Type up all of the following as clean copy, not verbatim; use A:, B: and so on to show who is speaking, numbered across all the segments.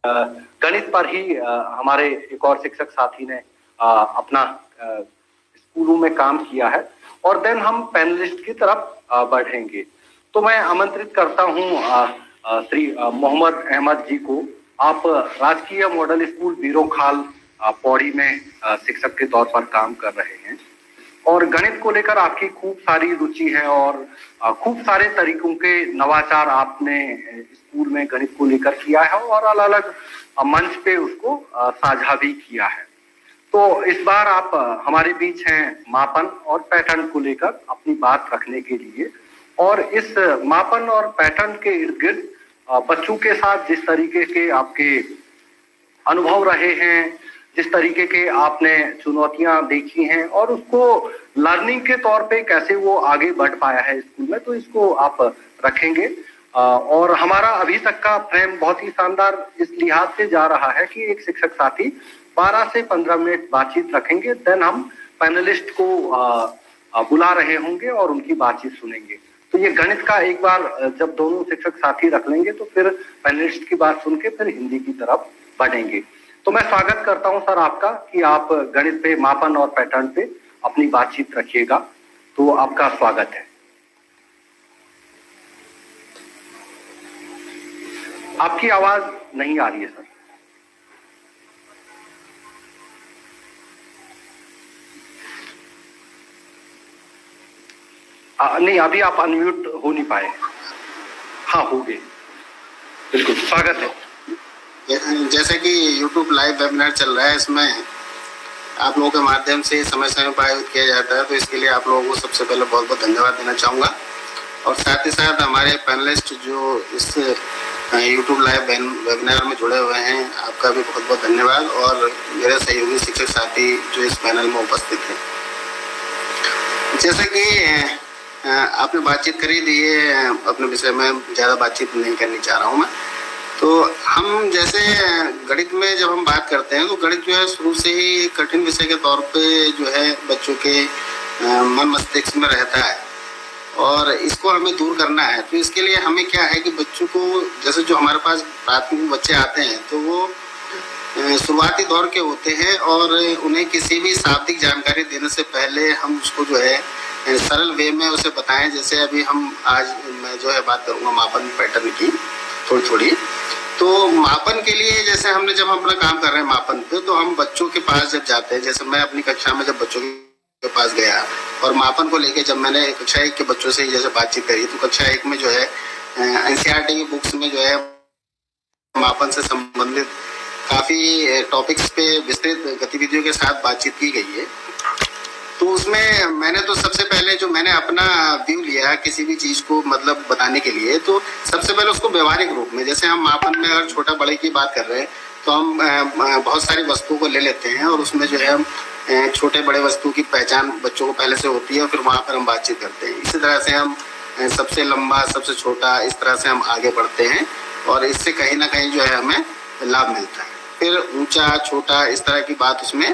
A: गणित पर ही हमारे एक और शिक्षक साथी ने अपना स्कूलों में काम किया है और देन हम पैनलिस्ट की तरफ बढ़ेंगे। तो मैं आमंत्रित करता हूं श्री मोहम्मद अहमद जी को। आप राजकीय मॉडल स्कूल बीरोखाल पौड़ी में शिक्षक के तौर पर काम कर रहे हैं और गणित को लेकर आपकी खूब सारी रुचि है और खूब सारे तरीकों के नवाचार आपने स्कूल में गणित को लेकर किया है और अलग अलग मंच पे उसको साझा भी किया है। तो इस बार आप हमारे बीच हैं मापन और पैटर्न को लेकर अपनी बात रखने के लिए। और इस मापन और पैटर्न के इर्द गिर्द बच्चों के साथ जिस तरीके के आपके अनुभव रहे हैं, जिस तरीके के आपने चुनौतियां देखी हैं और उसको लर्निंग के तौर पे कैसे वो आगे बढ़ पाया है स्कूल में, तो इसको आप रखेंगे। और हमारा अभी तक का फ्रेम बहुत ही शानदार इस लिहाज से जा रहा है कि एक शिक्षक साथी 12 से 15 मिनट बातचीत रखेंगे, देन हम पैनलिस्ट को बुला रहे होंगे और उनकी बातचीत सुनेंगे। तो ये गणित का एक बार जब दोनों शिक्षक साथी रख लेंगे तो फिर पैनलिस्ट की बात सुन के फिर हिंदी की तरफ बढ़ेंगे। तो मैं स्वागत करता हूं सर आपका कि आप गणित पे, मापन और पैटर्न पे अपनी बातचीत रखिएगा। तो आपका स्वागत है। आपकी आवाज नहीं आ रही है सर। नहीं, अभी आप अनम्यूट हो नहीं पाए। हाँ, हो गए। बिल्कुल स्वागत है।
B: जैसे कि YouTube लाइव वेबिनार चल रहा है, इसमें आप लोगों के माध्यम से समय समय पर आयोजित किया जाता है, तो इसके लिए आप लोगों को सबसे पहले बहुत बहुत धन्यवाद देना चाहूँगा। और साथ ही साथ हमारे पैनलिस्ट जो इस YouTube लाइव वेबिनार में जुड़े हुए हैं, आपका भी बहुत बहुत धन्यवाद। और मेरे सहयोगी शिक्षक साथी जो इस पैनल में उपस्थित हैं। जैसे कि आपने बातचीत करी दी है, अपने विषय में ज़्यादा बातचीत नहीं करनी चाह रहा हूँ मैं। तो हम जैसे गणित में जब हम बात करते हैं तो गणित जो है शुरू से ही कठिन विषय के तौर पे जो है बच्चों के मन मस्तिष्क में रहता है और इसको हमें दूर करना है। तो इसके लिए हमें क्या है कि बच्चों को, जैसे जो हमारे पास प्राथमिक बच्चे आते हैं तो वो शुरुआती दौर के होते हैं और उन्हें किसी भी शाब्दिक जानकारी देने से पहले हम उसको जो है सरल वे में उसे बताएं। जैसे अभी हम आज मैं जो है बात करूँगा मापन पैटर्न की थोड़ी। तो मापन के लिए जैसे हमने जब हम अपना काम कर रहे हैं मापन पे, तो हम बच्चों के पास जब जाते हैं, जैसे मैं अपनी कक्षा में जब बच्चों के पास गया और मापन को लेके जब मैंने कक्षा 1 के बच्चों से जैसे बातचीत करी, तो कक्षा 1 में जो है NCERT की बुक्स में जो है मापन से संबंधित काफ़ी टॉपिक्स पे विस्तृत गतिविधियों के साथ बातचीत की गई है। तो उसमें मैंने तो सबसे पहले जो मैंने अपना व्यू लिया किसी भी चीज़ को मतलब बताने के लिए, तो सबसे पहले उसको व्यवहारिक रूप में, जैसे हम मापन में अगर छोटा बड़े की बात कर रहे हैं तो हम बहुत सारी वस्तुओं को ले लेते हैं और उसमें जो है हम छोटे बड़े वस्तु की पहचान बच्चों को पहले से होती है और फिर वहाँ पर हम बातचीत करते हैं। इसी तरह से हम सबसे लंबा, सबसे छोटा, इस तरह से हम आगे बढ़ते हैं और इससे कहीं ना कहीं जो है हमें लाभ मिलता है। फिर ऊंचा छोटा इस तरह की बात उसमें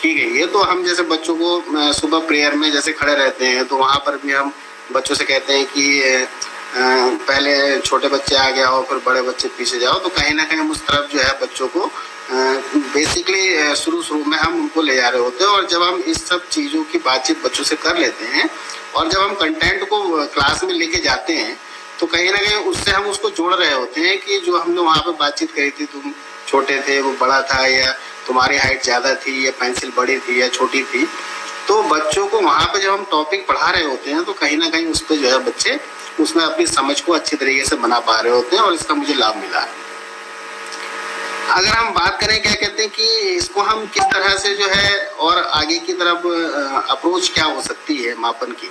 B: की गई है। तो हम जैसे बच्चों को सुबह प्रेयर में जैसे खड़े रहते हैं तो वहाँ पर भी हम बच्चों से कहते हैं कि पहले छोटे बच्चे आगे आओ, फिर बड़े बच्चे पीछे जाओ। तो कहीं ना कहीं हम उस तरफ जो है बच्चों को बेसिकली शुरू में हम उनको ले जा रहे होते हैं। और जब हम इस सब चीज़ों की बातचीत बच्चों से कर लेते हैं और जब हम कंटेंट को क्लास में लेके जाते हैं तो कहीं ना कहीं उससे हम उसको जोड़ रहे होते हैं कि जो हमने वहाँ पर बातचीत करी थी, तुम छोटे थे वो बड़ा था, या तुम्हारी हाइट ज़्यादा थी, या पेंसिल बड़ी थी या छोटी थी। तो बच्चों को वहाँ पे जब हम टॉपिक पढ़ा रहे होते हैं तो कहीं ना कहीं उस पर जो है बच्चे उसमें अपनी समझ को अच्छी तरीके से बना पा रहे होते हैं और इसका मुझे लाभ मिला है। अगर हम बात करें क्या कहते हैं कि इसको हम किस तरह से जो है और आगे की तरफ अप्रोच क्या हो सकती है मापन की,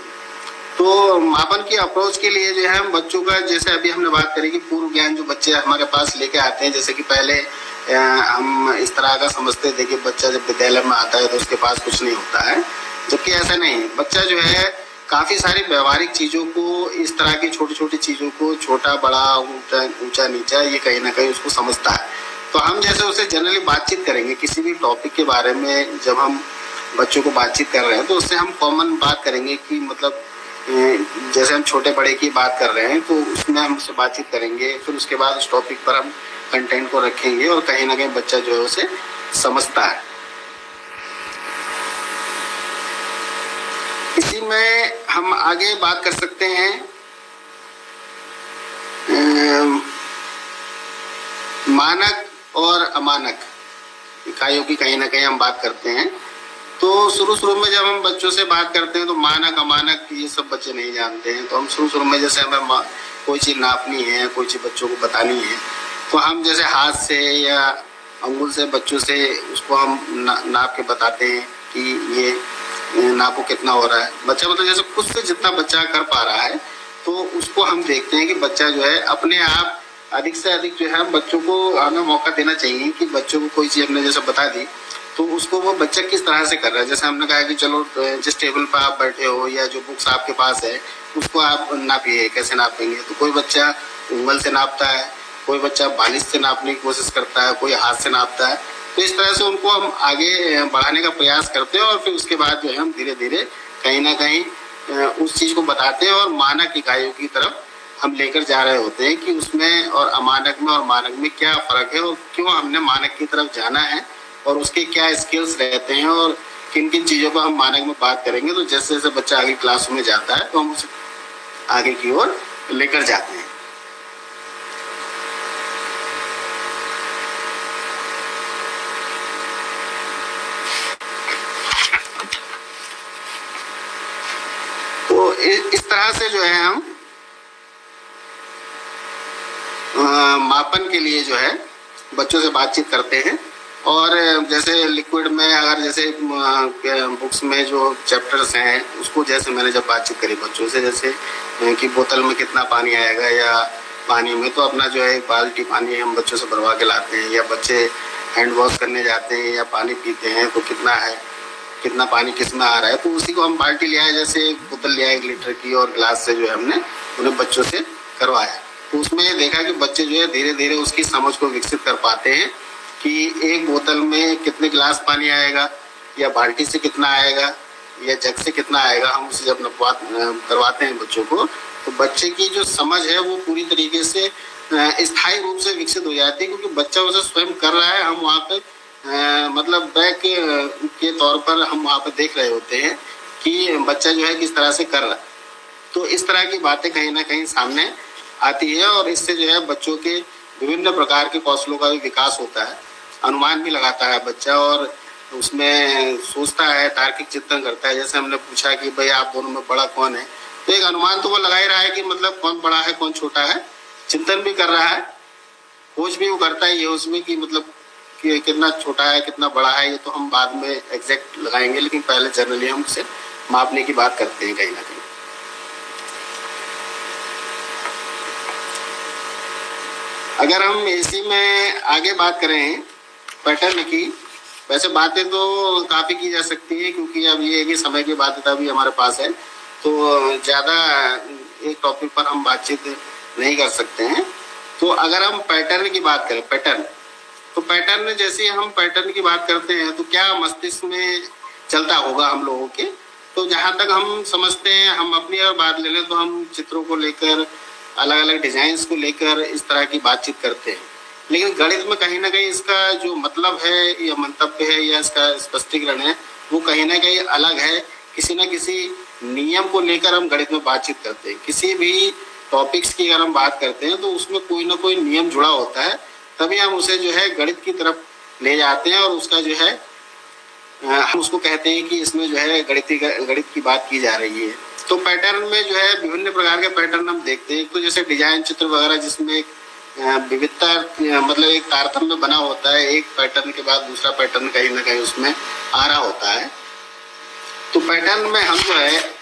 B: तो मापन की अप्रोच के लिए जो है हम बच्चों का, जैसे अभी हमने बात करी कि पूर्व ज्ञान जो बच्चे हमारे पास लेके आते हैं, जैसे कि पहले हम इस तरह का समझते थे कि बच्चा जब विद्यालय में आता है तो उसके पास कुछ नहीं होता है, जबकि ऐसा नहीं। बच्चा जो है काफ़ी सारी व्यवहारिक चीज़ों को, इस तरह की छोटी छोटी चीज़ों को, छोटा बड़ा ऊंचा नीचा, ये कहीं ना कहीं उसको समझता है। तो हम जैसे उससे जनरली बातचीत करेंगे किसी भी टॉपिक के बारे में, जब हम बच्चों को बातचीत कर रहे हैं तो उससे हम कॉमन बात करेंगे कि मतलब जैसे हम छोटे बड़े की बात कर रहे हैं तो उसमें हम उससे बातचीत करेंगे, फिर उसके बाद उस टॉपिक पर हम कंटेंट को रखेंगे और कहीं ना कहीं बच्चा जो है उसे समझता है। इसी में हम आगे बात कर सकते हैं मानक और अमानक इकाइयों की कहीं ना कहीं हम बात करते हैं। तो शुरू में जब हम बच्चों से बात करते हैं तो मानक अमानक ये सब बच्चे नहीं जानते हैं। तो हम शुरू में जैसे हमें कोई चीज़ नापनी है, कोई चीज़ बच्चों को बतानी है, तो हम जैसे हाथ से या अंगुल से बच्चों से उसको हम नाप के बताते हैं कि ये नापो कितना हो रहा है। बच्चा मतलब जैसे खुद से जितना बच्चा कर पा रहा है तो उसको हम देखते हैं कि बच्चा जो है अपने आप अधिक से अधिक जो है बच्चों को हमें मौका देना चाहिए कि बच्चों को कोई चीज़ हमने जैसे बता दी तो उसको वो बच्चा किस तरह से कर रहा है। जैसे हमने कहा कि चलो जिस टेबल पर आप बैठे हो या जो बुक्स आपके पास है उसको आप नापिए, कैसे नापेंगे। तो कोई बच्चा उंगल से नापता है, कोई बच्चा बालिश से नापने की कोशिश करता है, कोई हाथ से नापता है। तो इस तरह से उनको हम आगे बढ़ाने का प्रयास करते हैं और फिर उसके बाद जो है हम धीरे धीरे कहीं ना कहीं उस चीज़ को बताते हैं और मानक इकाइयों की तरफ हम लेकर जा रहे होते हैं कि उसमें और अमानक में और मानक में क्या फ़र्क है और क्यों हमने मानक की तरफ जाना है और उसके क्या स्किल्स रहते हैं और किन किन चीज़ों को हम मानक में बात करेंगे। तो जैसे जैसे बच्चा आगे क्लास में जाता है तो हम उसे आगे की ओर लेकर जाते हैं। तो इस तरह से जो है हम मापन के लिए जो है बच्चों से बातचीत करते हैं। और जैसे लिक्विड में अगर जैसे बुक्स में जो चैप्टर्स हैं उसको जैसे मैंने जब बातचीत करी बच्चों से जैसे कि बोतल में कितना पानी आएगा या पानी में तो अपना जो है एक बाल्टी पानी हम बच्चों से भरवा के लाते हैं, या बच्चे हैंड वॉश करने जाते हैं या पानी पीते हैं तो कितना है, कितना पानी किस में आ रहा है। तो उसी को हम बाल्टी ले आए, जैसे बोतल ले आए 1 लीटर की और गिलास से जो है हमने उन्हें बच्चों से करवाया। तो उसमें ये देखा कि बच्चे जो है धीरे धीरे उसकी समझ को विकसित कर पाते हैं कि एक बोतल में कितने गिलास पानी आएगा या बाल्टी से कितना आएगा या जग से कितना आएगा। हम उसे जब करवाते हैं बच्चों को तो बच्चे की जो समझ है वो पूरी तरीके से स्थायी रूप से विकसित हो जाती है, क्योंकि बच्चा उसे स्वयं कर रहा है। हम वहाँ पे मतलब बैक के तौर पर हम वहाँ पे देख रहे होते हैं कि बच्चा जो है किस तरह से कर रहा है। तो इस तरह की बातें कहीं ना कहीं सामने आती है और इससे जो है बच्चों के विभिन्न प्रकार के कौशलों का भी विकास होता है। अनुमान भी लगाता है बच्चा और उसमें सोचता है, तार्किक चिंतन करता है। जैसे हमने पूछा कि भाई आप दोनों में बड़ा कौन है, तो एक अनुमान तो वो लगा ही रहा है कि मतलब कौन बड़ा है कौन छोटा है। चिंतन भी कर रहा है, खोज भी वो करता है ये उसमें कि मतलब कि कितना छोटा है कितना बड़ा है। ये तो हम बाद में एग्जैक्ट लगाएंगे, लेकिन पहले जनरली हम उसे मापने की बात करते हैं कहीं ना कहीं। अगर हम इसी में आगे बात करें पैटर्न की, वैसे बातें तो काफ़ी की जा सकती है क्योंकि अब ये है कि समय की बाध्यता भी हमारे पास है, तो ज़्यादा एक टॉपिक पर हम बातचीत नहीं कर सकते हैं। तो अगर हम पैटर्न की बात करें, पैटर्न जैसे हम पैटर्न की बात करते हैं तो क्या मस्तिष्क में चलता होगा हम लोगों के। तो जहाँ तक हम समझते हैं, हम अपनी अगर बात ले लें तो हम चित्रों को लेकर, अलग अलग डिजाइन्स को लेकर इस तरह की बातचीत करते हैं। लेकिन गणित में कहीं ना कहीं इसका जो मतलब है या मंतव्य है या इसका स्पष्टीकरण है वो कहीं ना कहीं अलग है। किसी न किसी नियम को लेकर हम गणित में बातचीत करते हैं। किसी भी टॉपिक्स की अगर हम बात करते हैं तो उसमें कोई ना कोई नियम जुड़ा होता है, तभी हम उसे जो है गणित की तरफ ले जाते हैं और उसका जो है हम उसको कहते हैं कि इसमें जो है गणित की बात की जा रही है। तो पैटर्न में जो है विभिन्न प्रकार के पैटर्न हम देखते हैं। तो जैसे डिजाइन चित्र वगैरह जिसमें विविधता मतलब एक तारतम्य बना होता है, एक पैटर्न के बाद दूसरा पैटर्न कहीं ना कहीं उसमें आ रहा होता है। तो पैटर्न में हम जो है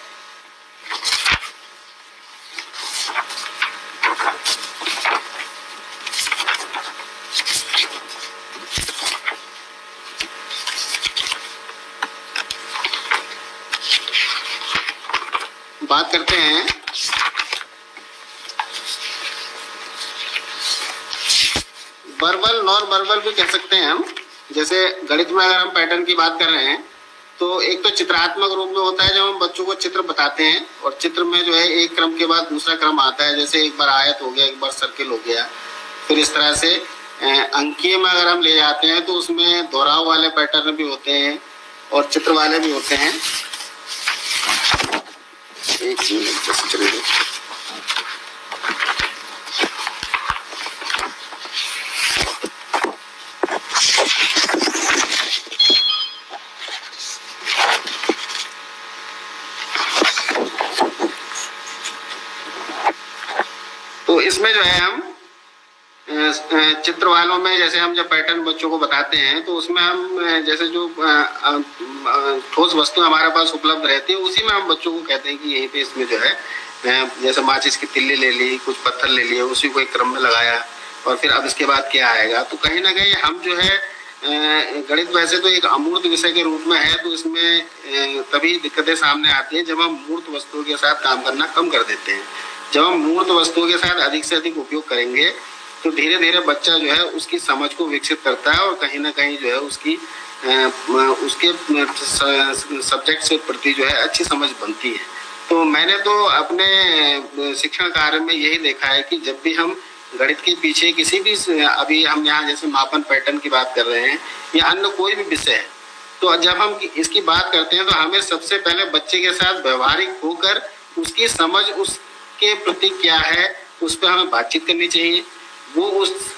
B: बात करते हैं वर्बल, नॉन वर्बल भी कह सकते हैं हम। जैसे गणित में अगर हम पैटर्न की बात कर रहे हैं तो एक तो चित्रात्मक रूप में होता है जब हम बच्चों को चित्र बताते हैं, और चित्र में जो है एक क्रम के बाद दूसरा क्रम आता है, जैसे एक बार आयत हो गया, एक बार सर्किल हो गया, फिर इस तरह से अंकीय में अगर हम ले जाते हैं तो उसमें दोहराव वाले पैटर्न भी होते हैं और चित्र वाले भी होते हैं। एक मिनट जैसे चलिए। तो इसमें जो है हम चित्र वालों में जैसे हम जब पैटर्न बच्चों को बताते हैं तो उसमें हम जैसे जो ठोस वस्तु हमारे पास उपलब्ध रहती है उसी में हम बच्चों को कहते हैं कि यहीं पे इसमें जो है जैसे माचिस की तिल्ली ले ली, कुछ पत्थर ले लिए, उसी को एक क्रम में लगाया और फिर अब इसके बाद क्या आएगा। तो कहीं ना कहीं हम जो है गणित वैसे तो एक अमूर्त विषय के रूप में है, तो इसमें तभी दिक्कतें सामने आती है जब हम मूर्त वस्तुओं के साथ काम करना कम कर देते हैं। जब हम मूर्त वस्तुओं के साथ अधिक से अधिक उपयोग करेंगे तो धीरे धीरे बच्चा जो है उसकी समझ को विकसित करता है और कहीं ना कहीं जो है उसकी उसके सब्जेक्ट से प्रति जो है अच्छी समझ बनती है। तो मैंने तो अपने शिक्षण कार्य में यही देखा है कि जब भी हम गणित के पीछे किसी भी, अभी हम यहाँ जैसे मापन पैटर्न की बात कर रहे हैं या अन्य कोई भी विषय है, तो जब हम इसकी बात करते हैं तो हमें सबसे पहले बच्चे के साथ व्यवहारिक होकर उसकी समझ उसके प्रति क्या है उस पर हमें बातचीत करनी चाहिए। वो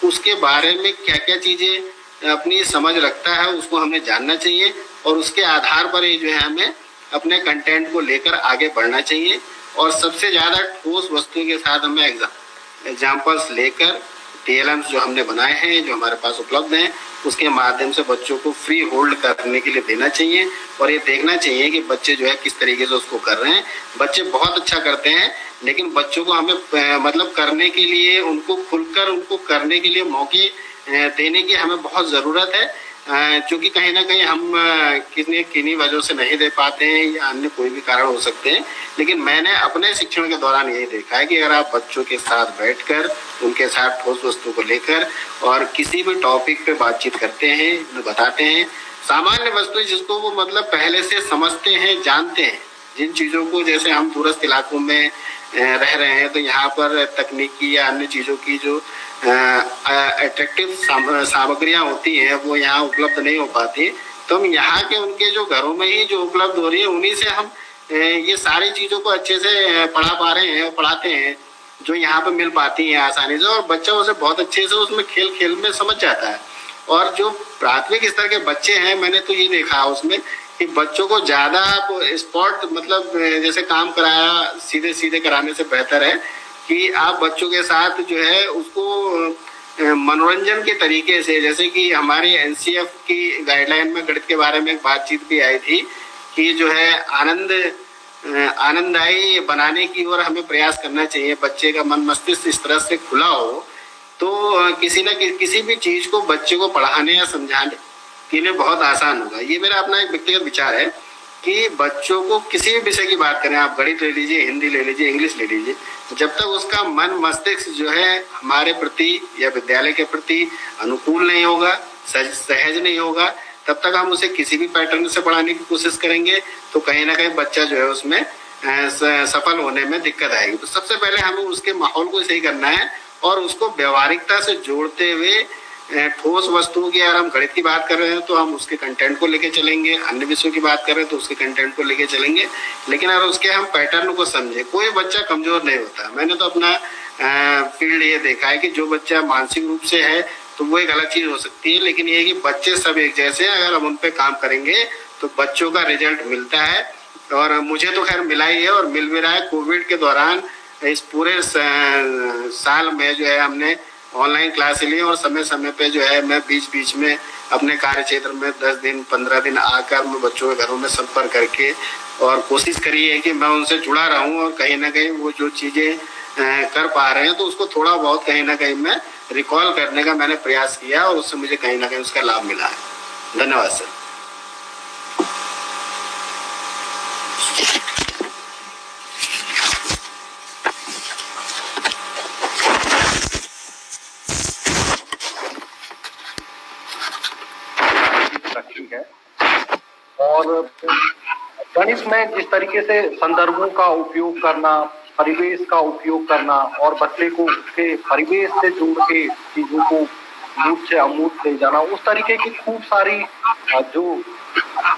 B: उसके बारे में क्या क्या चीजें अपनी समझ रखता है उसको हमें जानना चाहिए और उसके आधार पर ही जो है हमें अपने कंटेंट को लेकर आगे बढ़ना चाहिए। और सबसे ज्यादा ठोस वस्तुओं के साथ हमें एग्जाम्पल्स लेकर TLMs जो हमने बनाए हैं, जो हमारे पास उपलब्ध हैं, उसके माध्यम से बच्चों को फ्री होल्ड करने के लिए देना चाहिए और ये देखना चाहिए कि बच्चे जो है किस तरीके से उसको कर रहे हैं। बच्चे बहुत अच्छा करते हैं, लेकिन बच्चों को हमें मतलब करने के लिए उनको खुलकर उनको करने के लिए मौके देने की हमें बहुत ज़रूरत है, क्योंकि कहीं ना कहीं हम किन्हीं वजहों से नहीं दे पाते हैं या अन्य कोई भी कारण हो सकते हैं। लेकिन मैंने अपने शिक्षण के दौरान यही देखा है कि अगर आप बच्चों के साथ बैठकर उनके साथ ठोस वस्तु को लेकर और किसी भी टॉपिक पे बातचीत करते हैं, बताते हैं, सामान्य वस्तु जिसको वो मतलब पहले से समझते हैं, जानते हैं, जिन चीज़ों को जैसे हम दूरस्थ इलाकों में रह रहे हैं तो यहाँ पर तकनीकी या अन्य चीज़ों की जो अट्रैक्टिव सामग्रियाँ होती हैं वो यहाँ उपलब्ध नहीं हो पाती, तो हम यहाँ के उनके जो घरों में ही जो उपलब्ध हो रही है उन्हीं से हम ये सारी चीज़ों को अच्छे से पढ़ा पा रहे हैं, पढ़ाते हैं, जो यहाँ पे मिल पाती हैं आसानी से, और बच्चा उसे बहुत अच्छे से उसमें खेल खेल में समझ जाता है। और जो प्राथमिक स्तर के बच्चे हैं मैंने तो ये देखा उसमें कि बच्चों को ज़्यादा स्पॉट मतलब जैसे काम कराया सीधे सीधे कराने से बेहतर है कि आप बच्चों के साथ जो है उसको मनोरंजन के तरीके से, जैसे कि हमारी NCF की गाइडलाइन में गणित के बारे में एक बातचीत भी आई थी कि जो है आनंददायी बनाने की ओर हमें प्रयास करना चाहिए। बच्चे का मन मस्तिष्क इस तरह से खुला हो तो किसी भी चीज़ को बच्चे को पढ़ाने या समझाने के लिए बहुत आसान होगा। ये मेरा अपना एक व्यक्तिगत विचार है कि बच्चों को किसी भी विषय की बात करें, आप गणित ले लीजिए, हिंदी ले लीजिए, इंग्लिश ले लीजिए, जब तक उसका मन मस्तिष्क जो है हमारे प्रति या विद्यालय के प्रति अनुकूल नहीं होगा, सहज नहीं होगा, तब तक हम उसे किसी भी पैटर्न से पढ़ाने की कोशिश करेंगे तो कहीं ना कहीं बच्चा जो है उसमें सफल होने में दिक्कत आएगी। तो सबसे पहले हमें उसके माहौल को सही करना है और उसको व्यवहारिकता से जोड़ते हुए ठोस वस्तुओं की, अगर हम गणित की बात कर रहे हैं तो हम उसके कंटेंट को लेके चलेंगे, अन्य विषयों की बात कर रहे हैं तो उसके कंटेंट को लेके चलेंगे, लेकिन अगर उसके हम पैटर्न को समझे, कोई बच्चा कमजोर नहीं होता। मैंने तो अपना फील्ड ये देखा है कि जो बच्चा मानसिक रूप से है तो वो एक अलग चीज हो सकती है, लेकिन ये कि बच्चे सब एक जैसे हैं, अगर हम उन पे काम करेंगे तो बच्चों का रिजल्ट मिलता है। और मुझे तो खैर मिला ही है और मिल भी रहा है। कोविड के दौरान इस पूरे साल में जो है हमने ऑनलाइन क्लास ली और समय समय पे जो है मैं बीच बीच में अपने कार्य क्षेत्र में 10 दिन 15 दिन आकर मैं बच्चों के घरों में संपर्क करके और कोशिश करी है कि मैं उनसे जुड़ा रहूं और कहीं ना कहीं वो जो चीज़ें कर पा रहे हैं तो उसको थोड़ा बहुत कहीं ना कहीं मैं रिकॉल करने का मैंने प्रयास किया और उससे मुझे कहीं ना कहीं उसका लाभ मिला है। धन्यवाद सर।
A: है और गणित में जिस तरीके से संदर्भों का उपयोग करना, परिवेश का उपयोग करना और बच्चे को उसके परिवेश से जोड़ के चीजों को मूर्त से अमूर्त ले जाना, उस तरीके की खूब सारी जो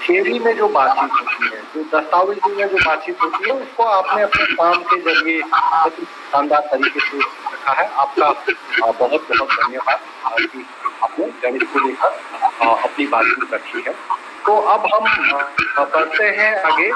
A: थियरी में जो बातचीत होती है, जो दस्तावेजी में जो बातचीत होती है, उसको आपने अपने काम के जरिए बहुत ही शानदार तरीके से रखा है। आपका बहुत बहुत धन्यवाद कि आपने गणित को लेकर अपनी बातचीत रखी है। तो अब हम बढ़ते हैं आगे।